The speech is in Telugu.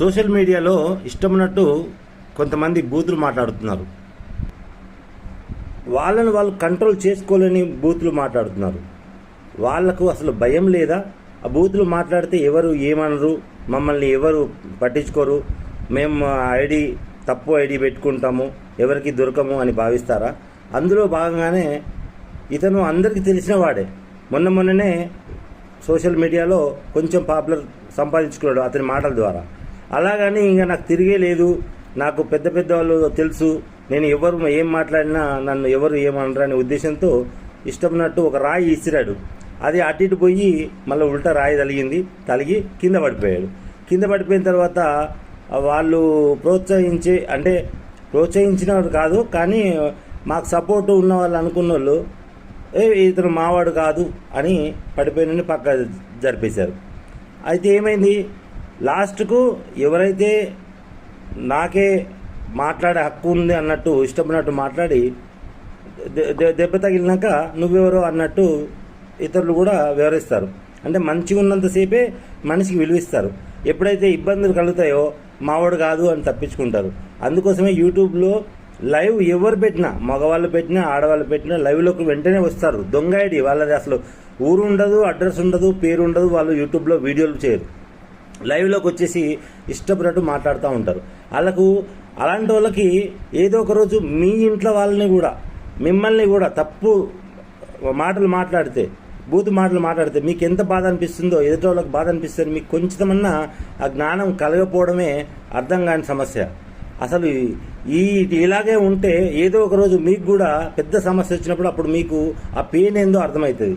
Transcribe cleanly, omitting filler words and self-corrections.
సోషల్ మీడియాలో ఇష్టమున్నట్టు కొంతమంది బూతులు మాట్లాడుతున్నారు. వాళ్ళని వాళ్ళు కంట్రోల్ చేసుకోలేని బూతులు మాట్లాడుతున్నారు. వాళ్లకు అసలు భయం లేదా? ఆ బూతులు మాట్లాడితే ఎవరు ఏమనరు, మమ్మల్ని ఎవరు పట్టించుకోరు, మేము తప్పు ఐడి పెట్టుకుంటాము, ఎవరికి దొరకము అని భావిస్తారా? అందులో భాగంగానే ఇతను అందరికీ తెలిసిన వాడే. మొన్ననే సోషల్ మీడియాలో కొంచెం పాపులర్ సంపాదించుకున్నాడు అతని మాటల ద్వారా. అలాగని ఇంకా నాకు తిరిగే లేదు, నాకు పెద్ద పెద్ద వాళ్ళు తెలుసు, నేను ఎవరు ఏం మాట్లాడినా నన్ను ఎవరు ఏమనరు అనే ఉద్దేశంతో ఇష్టమున్నట్టు ఒక రాయి ఇసిరాడు. అది అటు ఇటు పోయి మళ్ళీ ఉల్టా రాయి తలిగి కింద పడిపోయాడు. కింద పడిపోయిన తర్వాత వాళ్ళు ప్రోత్సహించినవాడు కాదు, కానీ మాకు సపోర్టు ఉన్న వాళ్ళు అనుకున్న వాళ్ళు ఇతను మావాడు కాదు అని పడిపోయిన పక్క జరిపేశారు. అయితే ఏమైంది, లాస్ట్కు ఎవరైతే నాకే మాట్లాడే హక్కు ఉంది అన్నట్టు ఇష్టపడినట్టు మాట్లాడి దెబ్బ తగిలినాక నువ్వెవరో అన్నట్టు ఇతరులు కూడా వివరిస్తారు. అంటే మంచిగా ఉన్నంతసేపే మనిషికి విలువిస్తారు. ఎప్పుడైతే ఇబ్బందులు కలుగుతాయో మావాడు కాదు అని తప్పించుకుంటారు. అందుకోసమే యూట్యూబ్లో లైవ్ ఎవరు పెట్టినా, మగవాళ్ళు పెట్టినా ఆడవాళ్ళు పెట్టినా లైవ్లోకి వెంటనే వస్తారు. దొంగ ఐడి, వాళ్ళది అసలు ఊరు ఉండదు, అడ్రస్ ఉండదు, పేరు ఉండదు, వాళ్ళు యూట్యూబ్లో వీడియోలు చేయరు. లైవ్లోకి వచ్చేసి ఇష్టపడినట్టు మాట్లాడుతూ ఉంటారు. అలాంటి వాళ్ళకి ఏదో ఒక రోజు మీ ఇంట్లో వాళ్ళని కూడా, మిమ్మల్ని కూడా తప్పు మాటలు మాట్లాడితే, బూతు మాటలు మాట్లాడితే మీకు ఎంత బాధ అనిపిస్తుందో ఎదుటి వాళ్ళకి బాధ అనిపిస్తుంది. మీకు కొంచెమన్నా ఆ జ్ఞానం కలగకపోవడమే అర్థం కాని సమస్య. అసలు ఇలాగే ఉంటే ఏదో ఒక రోజు మీకు కూడా పెద్ద సమస్య వచ్చినప్పుడు అప్పుడు మీకు ఆ పెయిన్ ఏందో అర్థమవుతుంది.